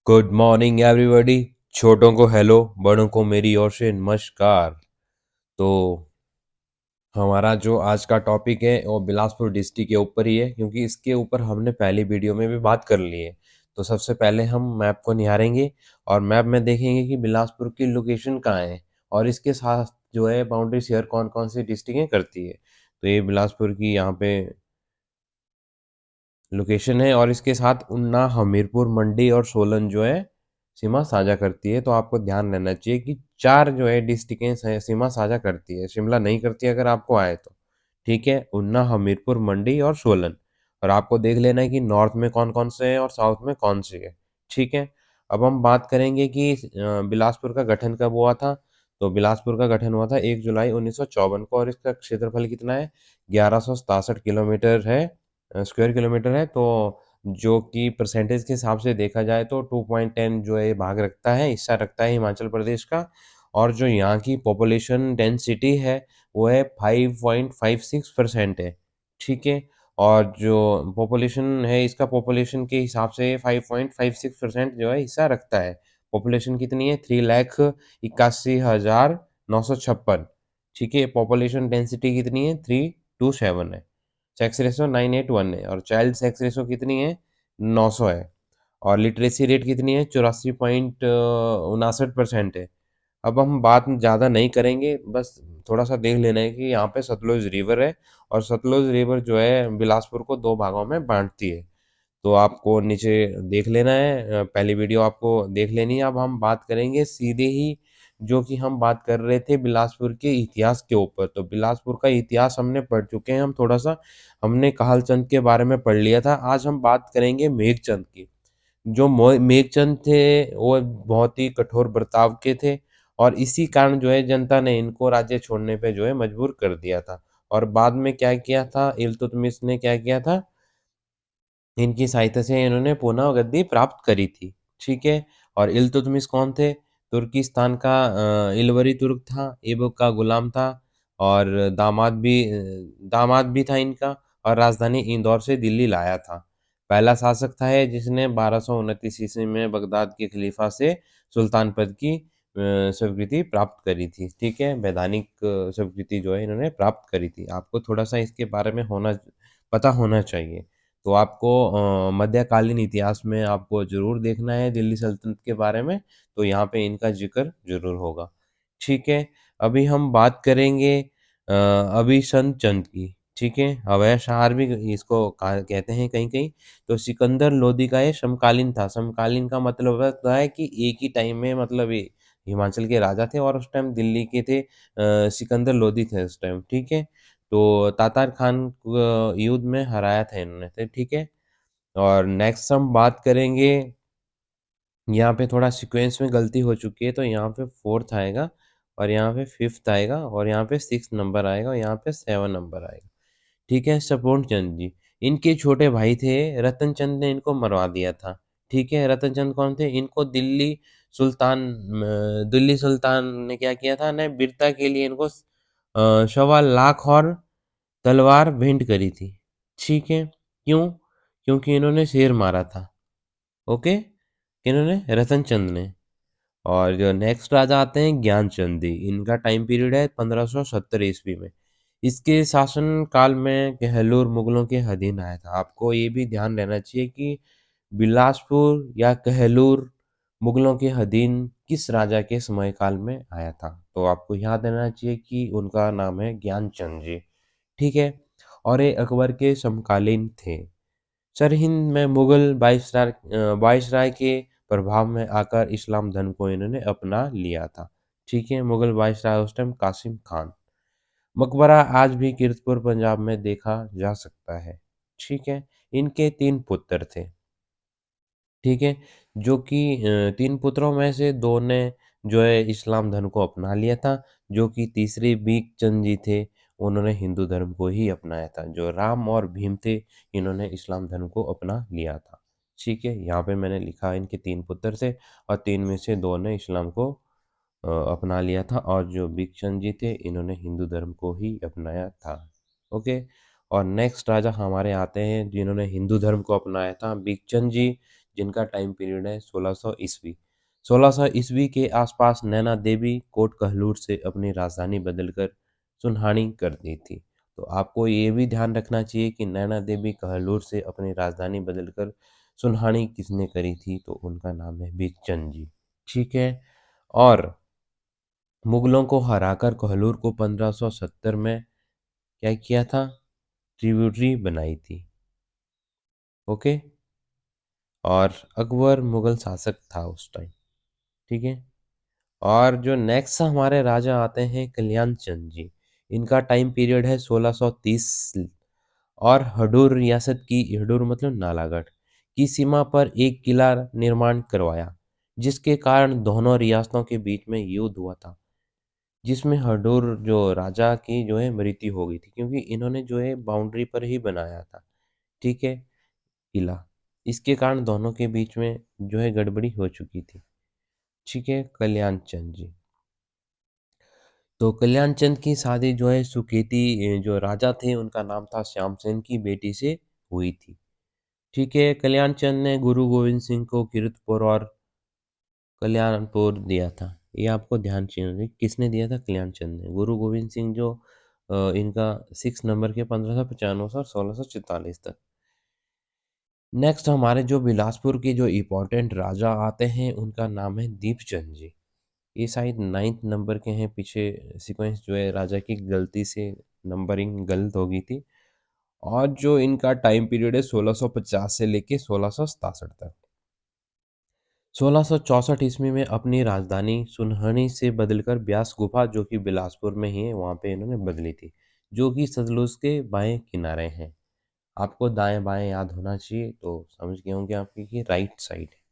Good morning everybody. छोटों को hello, बड़ों को मेरी ओर से नमस्कार। तो हमारा जो आज का टॉपिक है वो बिलासपुर डिस्ट्रिक्ट के ऊपर ही है, क्योंकि इसके ऊपर हमने पहली वीडियो में भी बात कर ली है। तो सबसे पहले हम मैप को निहारेंगे और मैप में देखेंगे कि बिलासपुर की लोकेशन कहाँ है और इसके साथ जो है बाउंड्री शेयर कौन कौन सी डिस्ट्रिक्टें करती है। तो ये बिलासपुर की यहाँ पे लोकेशन है और इसके साथ उन्ना, हमीरपुर, मंडी और सोलन जो है सीमा साझा करती है। तो आपको ध्यान रहना चाहिए कि 4 जो है डिस्ट्रिक्टें सीमा साझा करती है, शिमला नहीं करती अगर आपको आए तो। ठीक है, उन्ना, हमीरपुर, मंडी और सोलन। और आपको देख लेना है कि नॉर्थ में कौन-कौन से हैं और साउथ में कौन से है। ठीक है, अब हम बात करेंगे कि बिलासपुर का गठन कब हुआ था। तो बिलासपुर का गठन हुआ था 1 जुलाई 1954 को और इसका क्षेत्रफल कितना है? 1167 किलोमीटर है, स्क्वायर किलोमीटर है। तो जो कि परसेंटेज के हिसाब से देखा जाए तो 2.10 जो है भाग रखता है, हिस्सा रखता है हिमाचल प्रदेश का। और जो यहाँ की पॉपुलेशन डेंसिटी है वो है 5.56% है। ठीक है, और जो पॉपुलेशन है इसका पॉपुलेशन के हिसाब से 5.56% जो है हिस्सा रखता है। पॉपुलेशन कितनी है? 3,81,956। ठीक है, पॉपुलेशन डेंसिटी कितनी है? 327 है। सेक्स रेशो 981 है और चाइल्ड सेक्स रेशो कितनी है? 900 है। और लिटरेसी रेट कितनी है? 84.59% है। अब हम बात ज़्यादा नहीं करेंगे, बस थोड़ा सा देख लेना है कि यहाँ पे सतलुज रिवर है और सतलुज रिवर जो है बिलासपुर को दो भागों में बांटती है। तो आपको नीचे देख लेना है, पहली वीडियो आपको देख लेनी है। अब हम बात करेंगे सीधे ही जो कि हम बात कर रहे थे बिलासपुर के इतिहास के ऊपर। तो बिलासपुर का इतिहास हमने पढ़ चुके हैं, हम थोड़ा सा हमने काहलचंद के बारे में पढ़ लिया था। आज हम बात करेंगे मेघचंद की। जो मेघचंद थे वो बहुत ही कठोर बर्ताव के थे और इसी कारण जो है जनता ने इनको राज्य छोड़ने पे जो है मजबूर कर दिया था। और बाद में क्या किया था, इल्तुतमिश ने क्या किया था, इनकी सहायता से इन्होंने पुनः गद्दी प्राप्त करी थी। ठीक है, और इल्तुतमिश कौन थे? तुर्किस्तान का इलवरी तुर्क था, ऐबक का गुलाम था और दामाद भी था इनका। और राजधानी इंदौर से दिल्ली लाया था। पहला शासक था ये जिसने 1229 ईस्वी में बगदाद के खलीफा से सुल्तान पद की स्वीकृति प्राप्त करी थी। ठीक है, वैधानिक स्वीकृति जो है इन्होंने प्राप्त करी थी। आपको थोड़ा सा इसके बारे में पता होना चाहिए। तो आपको मध्यकालीन इतिहास में आपको ज़रूर देखना है दिल्ली सल्तनत के बारे में, तो यहाँ पे इनका ज़िक्र ज़रूर होगा। ठीक है, अभी हम बात करेंगे अभिसंध चंद की। ठीक है, अवैशाहार भी इसको कहा कहते हैं कहीं-कहीं। तो सिकंदर लोदी का ये समकालीन था। समकालीन का मतलब होता है कि एक ही टाइम में, मतलब ये हिमाचल के राजा थे और उस टाइम दिल्ली के थे, सिकंदर लोदी थे उस टाइम। ठीक है, तो तातार खान युद्ध में हराया था इन्होंने। तो ठीक है, और नेक्स्ट हम बात करेंगे, यहाँ पे थोड़ा सीक्वेंस में गलती हो चुकी है। तो यहाँ पे 4th आएगा और यहाँ पे 5th आएगा और यहाँ पे 6th नंबर आएगा और यहाँ पे 7 नंबर आएगा। ठीक है, सपोर्ट चंद जी, इनके छोटे भाई थे रतन चंद ने इनको मरवा दिया था। ठीक है, रतन चंद कौन थे? इनको दिल्ली सुल्तान ने क्या किया था ना, वीरता के लिए इनको 1,15,00,000 और तलवार भेंट करी थी। ठीक है, क्यों? क्योंकि इन्होंने शेर मारा था। ओके, इन्होंने रतन चंद ने। और जो नेक्स्ट राजा आते हैं ज्ञानचंद जी, इनका टाइम पीरियड है 1570 ईस्वी में। इसके शासन काल में कहलूर मुगलों के अधीन आया था। आपको ये भी ध्यान रहना चाहिए कि बिलासपुर या कहलूर मुगलों के अधीन किस राजा के समय काल में आया था। तो आपको याद रहना चाहिए कि उनका नाम है ज्ञानचंद जी। ठीक है, और ये अकबर के समकालीन थे। सरहिंद में मुगल वाइसराय के प्रभाव में आकर इस्लाम धर्म को इन्होंने अपना लिया था। ठीक है, मुगल वाइसराय उस टाइम कासिम खान। मकबरा आज भी कीरतपुर पंजाब में देखा जा सकता है। ठीक है, इनके 3 पुत्र थे। ठीक है, जो कि 3 पुत्रों में से 2 ने जो है इस्लाम धर्म को अपना लिया था, जो कि तीसरे भीखचंद जी थे, उन्होंने हिंदू धर्म को ही अपनाया था। जो राम और भीम थे, इन्होंने इस्लाम धर्म को अपना लिया था। ठीक है, यहाँ पे मैंने लिखा है इनके 3 पुत्र थे और 3 में से 2 ने इस्लाम को अपना लिया था और जो भीखचंद जी थे, इन्होंने हिंदू धर्म को ही अपनाया था। ओके, और नेक्स्ट राजा हमारे आते हैं जिन्होंने हिंदू धर्म को अपनाया था, भीखचंद जी, जिनका टाइम पीरियड है 1600 ईस्वी। 1600 ईस्वी के आसपास नैना देवी कोट कहलूर से अपनी राजधानी बदलकर सुनहानी कर दी थी। तो आपको ये भी ध्यान रखना चाहिए कि नैना देवी कहलूर से अपनी राजधानी बदलकर सुनहानी किसने करी थी, तो उनका नाम है भीमचंद जी। ठीक है। और मुगलों को हराकर कोहलूर को 1570 में क्या किया था, ट्रिब्यूटरी बनाई थी। ओके। और अकबर मुगल शासक था उस टाइम। ठीक है। और जो नेक्स्ट हमारे राजा आते हैं कल्याण चंद जी। इनका टाइम पीरियड है 1630 और हडूर रियासत की, हडूर मतलब नालागढ़ की सीमा पर एक किला निर्माण करवाया, जिसके कारण दोनों रियासतों के बीच में युद्ध हुआ था, जिसमें हडूर जो राजा की जो है मृत्यु हो गई थी, क्योंकि इन्होंने जो है बाउंड्री पर ही बनाया था। ठीक है, किला। इसके कारण दोनों के बीच में जो है गड़बड़ी हो चुकी थी। ठीक है, कल्याण चंद जी। तो कल्याण चंद की शादी जो है सुकेती जो राजा थे उनका नाम था श्यामसेन की बेटी से हुई थी। ठीक है, कल्याण चंद ने गुरु गोविंद सिंह को कीरतपुर और कल्याणपुर दिया था। ये आपको ध्यान चाहिए, किसने दिया था, कल्याण चंद ने। गुरु गोविंद सिंह जो इनका 6 नंबर के 1595 से और 1644 तक। नेक्स्ट हमारे जो बिलासपुर के जो इम्पोर्टेंट राजा आते हैं उनका नाम है दीपचंद जी। ये शायद 9 नंबर के हैं, पीछे सीक्वेंस जो है राजा की गलती से नंबरिंग गलत हो गई थी। और जो इनका टाइम पीरियड है 1650 से लेके 1667 तक। 1664 ईस्वी में अपनी राजधानी सुनहनी से बदलकर ब्यास गुफा, जो कि बिलासपुर में ही है, वहाँ पे इन्होंने बदली थी, जो कि सतलुज के बाएं किनारे हैं। आपको दाएं बाएं याद होना चाहिए, तो समझ गए होंगे आपकी कि राइट साइड है।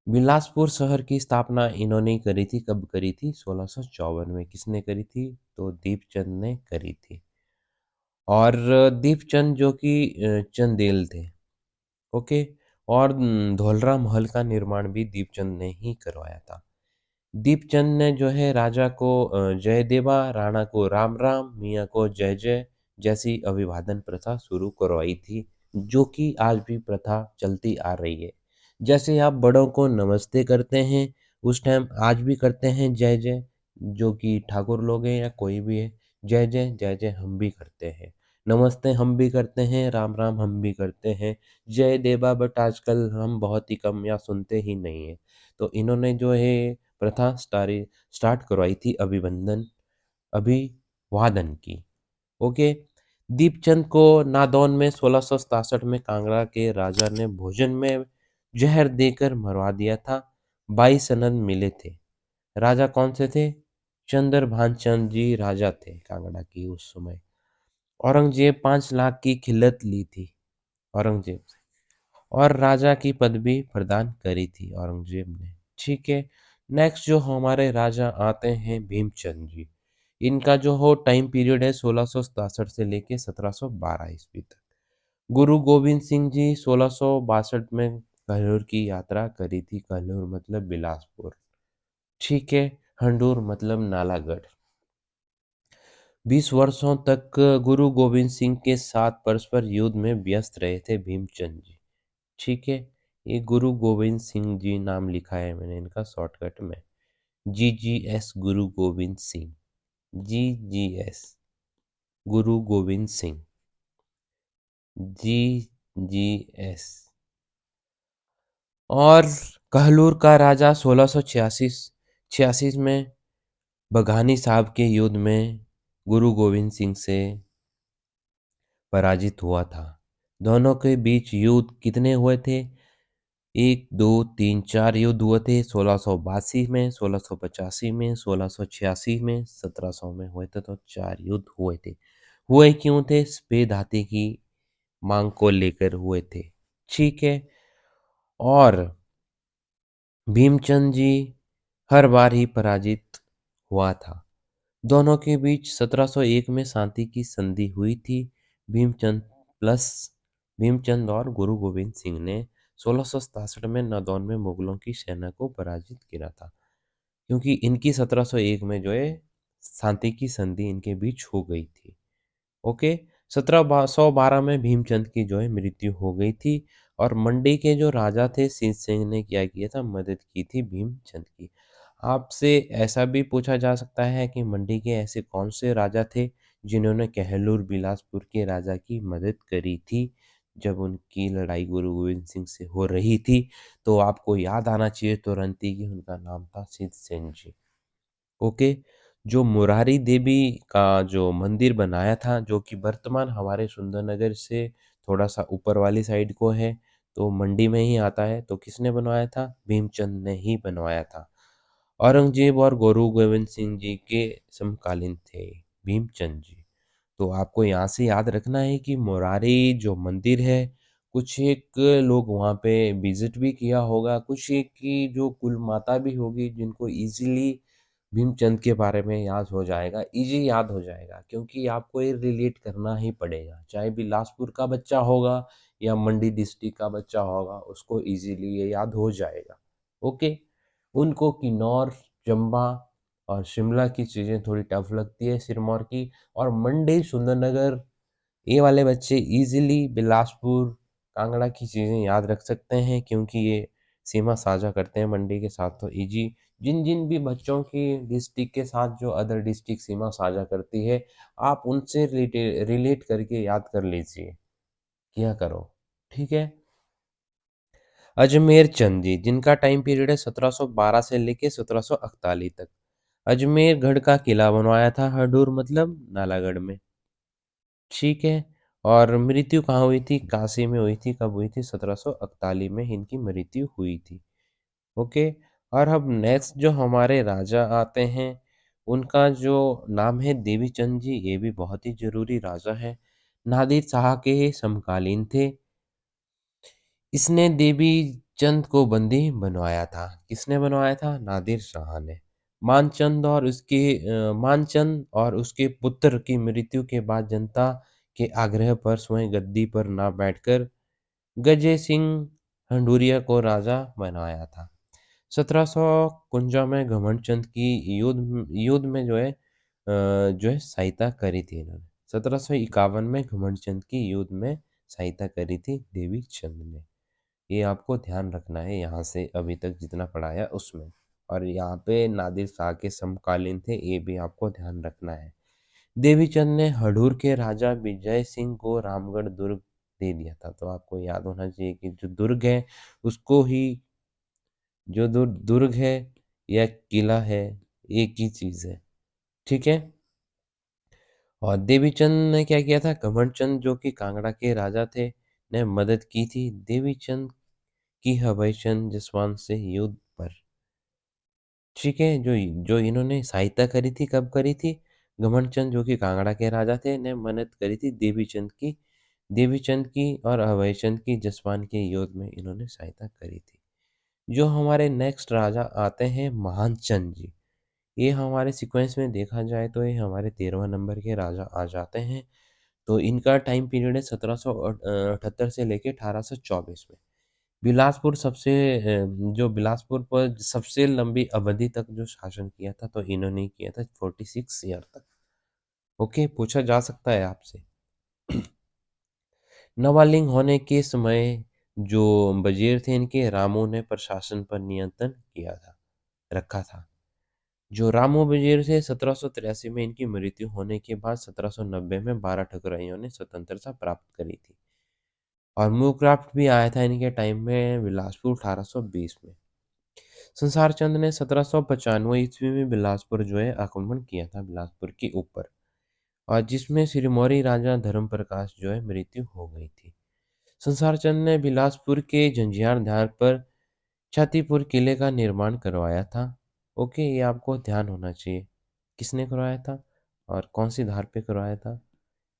बिलासपुर शहर की स्थापना इन्होंने करी थी, कब करी थी, 1654 में। किसने करी थी, तो दीपचंद ने करी थी। और दीपचंद जो कि चंदेल थे। ओके। और धौलरा महल का निर्माण भी दीपचंद ने ही करवाया था। दीपचंद ने जो है राजा को जय देवा, राणा को राम राम, मियाँ को जय जय जैसी अभिवादन प्रथा शुरू करवाई थी, जो कि आज भी प्रथा चलती आ रही है। जैसे आप बड़ों को नमस्ते करते हैं, उस टाइम आज भी करते हैं जय जय, जो कि ठाकुर लोग हैं या कोई भी है। जय जय जय जय हम भी करते हैं, नमस्ते हम भी करते हैं, राम राम हम भी करते हैं, जय देवा बट आजकल हम बहुत ही कम या सुनते ही नहीं है। तो इन्होंने जो है प्रथा स्टार्ट करवाई थी अभिवंदन अभिवादन की। ओके। दीपचंद को नादौन में 1667 में कांगड़ा के राजा ने भोजन में जहर देकर मरवा दिया था। 22 सनद मिले थे। राजा कौन से थे, चंद्र चंद जी राजा थे कांगड़ा की उस समय। औरंगजेब 5 लाख की खिल्लत ली थी औरंगजेब से, और राजा की पदवी प्रदान करी थी औरंगजेब ने। ठीक है। नेक्स्ट जो हमारे राजा आते हैं भीमचंद जी। इनका जो हो टाइम पीरियड है 1667 से लेके 1712 ईस्वी तक। गुरु गोविंद सिंह जी 1662 में कहलूर की यात्रा करी थी। कहलूर मतलब बिलासपुर। ठीक है। हंडूर मतलब नालागढ़। 20 वर्षों तक गुरु गोविंद सिंह के साथ परस्पर युद्ध में व्यस्त रहे थे भीमचंद जी। ठीक है। ये गुरु गोविंद सिंह जी नाम लिखा है मैंने इनका शॉर्टकट में, GGS गुरु गोविंद सिंह, GGS गुरु गोविंद सिंह, GGS। और कहलूर का राजा 1686 छियासी में बघानी साहब के युद्ध में गुरु गोविंद सिंह से पराजित हुआ था। दोनों के बीच युद्ध कितने हुए थे, 1 2 3 4 युद्ध हुए थे। 1682 में, 1685 में, 1686 में, 1700 में हुए थे। तो 4 युद्ध हुए थे। हुए क्यों थे, स्पेद हाथी की मांग को लेकर हुए थे। ठीक है। और भीमचंद जी हर बार ही पराजित हुआ था। दोनों के बीच 1701 में शांति की संधि हुई थी। भीमचंद प्लस भीमचंद और गुरु गोविंद सिंह ने 1667 में नादौन में मुगलों की सेना को पराजित किया था, क्योंकि इनकी 1701 में जो है शांति की संधि इनके बीच हो गई थी। ओके। 1712 में भीमचंद की जो है मृत्यु हो गई थी। और मंडी के जो राजा थे शीत सिंह ने क्या किया था, मदद की थी भीमचंद की। आपसे ऐसा भी पूछा जा सकता है कि मंडी के ऐसे कौन से राजा थे जिन्होंने कहलूर बिलासपुर के राजा की मदद करी थी जब उनकी लड़ाई गुरु गोविंद सिंह से हो रही थी। तो आपको याद आना चाहिए तुरंत ही कि उनका नाम था शीत सेन जी। ओके। जो मुरारी देवी का जो मंदिर बनाया था जो कि वर्तमान हमारे सुंदरनगर से थोड़ा सा ऊपर वाली साइड को है, तो मंडी में ही आता है, तो किसने बनवाया था, भीमचंद ने ही बनवाया था। औरंगजेब और गुरु गोविंद सिंह जी के समकालीन थे भीमचंद जी। तो आपको यहाँ से याद रखना है कि मुरारी जो मंदिर है, कुछ एक लोग वहाँ पे विजिट भी किया होगा, कुछ एक की जो कुल माता भी होगी जिनको इजीली भीमचंद के बारे में याद हो जाएगा, इजी याद हो जाएगा, क्योंकि आपको ये रिलेट करना ही पड़ेगा, चाहे बिलासपुर का बच्चा होगा या मंडी डिस्ट्रिक्ट का बच्चा होगा, उसको इजीली ये याद हो जाएगा। ओके। उनको किन्नौर, चंबा और शिमला की चीज़ें थोड़ी टफ लगती है, सिरमौर की, और मंडी, सुंदरनगर, ये वाले बच्चे इजीली बिलासपुर, कांगड़ा की चीज़ें याद रख सकते हैं क्योंकि ये सीमा साझा करते हैं मंडी के साथ। तो इजी जिन जिन भी बच्चों की डिस्ट्रिक्ट के साथ जो अदर डिस्ट्रिक्ट सीमा साझा करती है, आप उनसे रिलेट करके याद कर लीजिए, किया करो। ठीक है। अजमेर चंद जी, जिनका टाइम पीरियड है 1712 से लेके 1741 तक। अजमेर गढ़ का किला बनवाया था, हडूर मतलब नालागढ़ में। ठीक है। और मृत्यु कहाँ हुई थी, काशी में हुई थी। कब हुई थी, 1741 में इनकी मृत्यु हुई थी। ओके। और अब नेक्स्ट जो हमारे राजा आते हैं, उनका जो नाम है देवी चंद जी, ये भी बहुत ही जरूरी राजा है, नादिर शाह के समकालीन थे। इसने देवी चंद को बंदी बनवाया था। किसने बनवाया था, नादिर शाह ने। मानचंद और उसके पुत्र की मृत्यु के बाद जनता के आग्रह पर स्वयं गद्दी पर ना बैठकर गजे सिंह हंडूरिया को राजा बनाया था। 1751 में घमंड चंद की युद्ध में जो है सहायता करी थी इन्होंने। 1751 में घमंड चंद की युद्ध में सहायता करी थी देवी चंद ने। ये आपको ध्यान रखना है यहाँ से अभी तक जितना पढ़ाया उसमें। और यहाँ पे नादिर शाह के समकालीन थे, ये भी आपको ध्यान रखना है। देवीचंद ने हडूर के राजा विजय सिंह को रामगढ़ दुर्ग दे दिया था। तो आपको याद होना चाहिए कि जो दुर्ग है उसको ही, जो दुर्ग है या किला है, एक ही चीज है। ठीक है। और देवीचंद ने क्या किया था, कमरचंद जो कि कांगड़ा के राजा थे ने मदद की थी देवीचंद की हवैचंद जसवंत से युद्ध पर। ठीक है। जो जो इन्होंने सहायता करी थी, कब करी थी, घमंडचंद जो कि कांगड़ा के राजा थे ने मदद करी थी देवीचंद की और अभयचंद की जसवान के युद्ध में इन्होंने सहायता करी थी। जो हमारे नेक्स्ट राजा आते हैं महान चंद जी, ये हमारे सीक्वेंस में देखा जाए तो ये हमारे 13वें नंबर के राजा आ जाते हैं। तो इनका टाइम पीरियड है 1778 से लेके 1824 में। बिलासपुर जो बिलासपुर पर सबसे लंबी अवधि तक जो शासन किया था, तो इन्होंने ही किया था 46 ईयर तक। ओके, पूछा जा सकता है आपसे। नवालिंग होने के समय जो वजीर थे इनके, रामू ने प्रशासन पर नियंत्रण किया था, रखा था। जो रामू वजीर थे, 1783 में इनकी मृत्यु होने के बाद 1790 में 12 ठकुराइयों ने स्वतंत्रता प्राप्त करी थी। और मूवक्राफ्ट भी आया था इनके टाइम में बिलासपुर 1820 में। संसार चंद ने 1795 ईस्वी में बिलासपुर जो है आक्रमण किया था बिलासपुर के ऊपर, और जिसमें सिरमौरी राजा धर्म प्रकाश जो है मृत्यु हो गई थी। संसार चंद ने बिलासपुर के जंजियार धार पर छातीपुर किले का निर्माण करवाया था। ओके, ये आपको ध्यान होना चाहिए, किसने करवाया था और कौन सी धार पे करवाया था,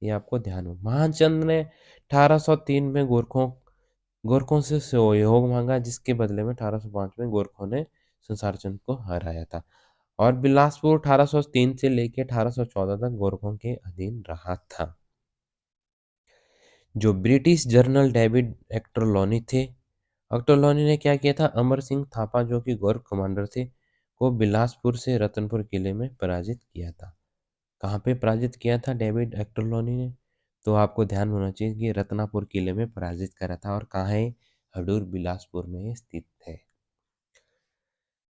ये आपको ध्यान हो। महाचंद ने 1803 में गोरखों से सहयोग मांगा, जिसके बदले में 1805 में गोरखों ने संसार चंद को हराया था। और बिलासपुर 1803 से लेकर 1814 तक गोरखों के अधीन रहा था। जो ब्रिटिश जनरल डेविड एक्टरलॉनी थे, एक्टरलॉनी ने क्या किया था, अमर सिंह थापा जो कि गोरख कमांडर थे को बिलासपुर से रतनपुर किले में पराजित किया था। कहाँ पे पराजित किया था डेविड एक्टरलॉनी ने, तो आपको ध्यान होना चाहिए कि रत्नापुर किले में पराजित करा था और कहाँ है? हडूर बिलासपुर में ये स्थित है।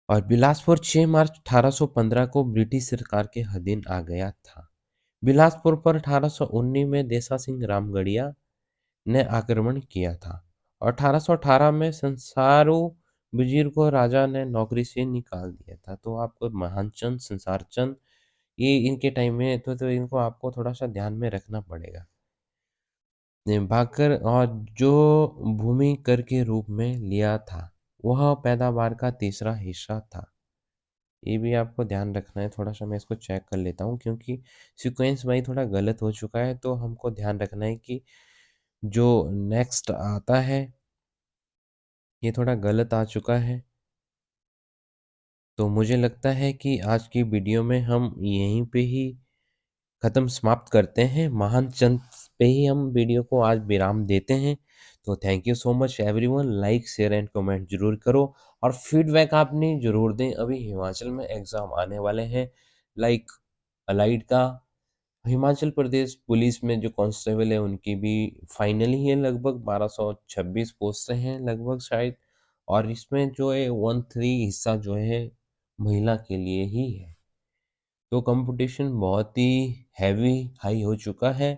और बिलासपुर 6 मार्च 1815 को ब्रिटिश सरकार के अधीन आ गया था। बिलासपुर पर 1819 में देसा सिंह रामगढ़िया ने आक्रमण किया था और 1818 में संसारू वजीर को राजा ने नौकरी से निकाल दिया था। तो आपको महानचंद, संसारचंद, ये इनके टाइम में तो इनको आपको थोड़ा सा ध्यान में रखना पड़ेगा। भाकर और जो भूमि कर के रूप में लिया था वह पैदावार का तीसरा हिस्सा था। ये भी आपको ध्यान रखना है। थोड़ा सा मैं इसको चेक कर लेता हूँ क्योंकि सीक्वेंस भाई थोड़ा गलत हो चुका है, तो हमको ध्यान रखना है कि जो नेक्स्ट आता है ये थोड़ा गलत आ चुका है। तो मुझे लगता है कि आज की वीडियो में हम यहीं पे ही ख़त्म समाप्त करते हैं। महान चंद पे ही हम वीडियो को आज विराम देते हैं। तो thank you so much everyone. Like, share and comment ज़रूर करो और फीडबैक आपने ज़रूर दें। अभी हिमाचल में एग्ज़ाम आने वाले हैं, लाइक अलाइड का। हिमाचल प्रदेश पुलिस में जो कांस्टेबल है उनकी भी फाइनल ही है, लगभग 1226 पोस्टें हैं लगभग शायद। और इसमें जो है 1/3 हिस्सा जो है महिला के लिए ही है। तो कंपटीशन बहुत ही हैवी हाई हो चुका है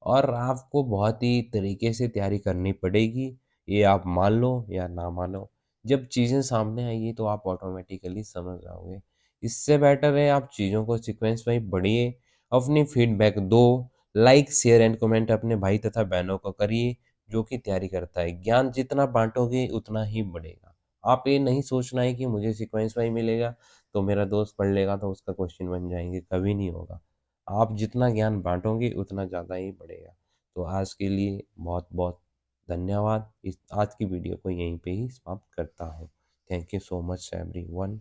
और आपको बहुत ही तरीके से तैयारी करनी पड़ेगी। ये आप मान लो या ना मानो, जब चीज़ें सामने आएगी तो आप ऑटोमेटिकली समझ जाओगे। इससे बेटर है आप चीज़ों को सीक्वेंस वाइज पढ़िए, अपनी फीडबैक दो, लाइक शेयर एंड कमेंट अपने भाई तथा बहनों को करिए जो कि तैयारी करता है। ज्ञान जितना बांटोगे उतना ही बढ़ेगा। आप ये नहीं सोचना है कि मुझे सीक्वेंस वाइज मिलेगा तो मेरा दोस्त पढ़ लेगा तो उसका क्वेश्चन बन जाएंगे, कभी नहीं होगा। आप जितना ज्ञान बांटोगे उतना ज़्यादा ही बढ़ेगा। तो आज के लिए बहुत बहुत धन्यवाद। इस आज की वीडियो को यहीं पे ही समाप्त करता हूँ। Thank you so much everyone.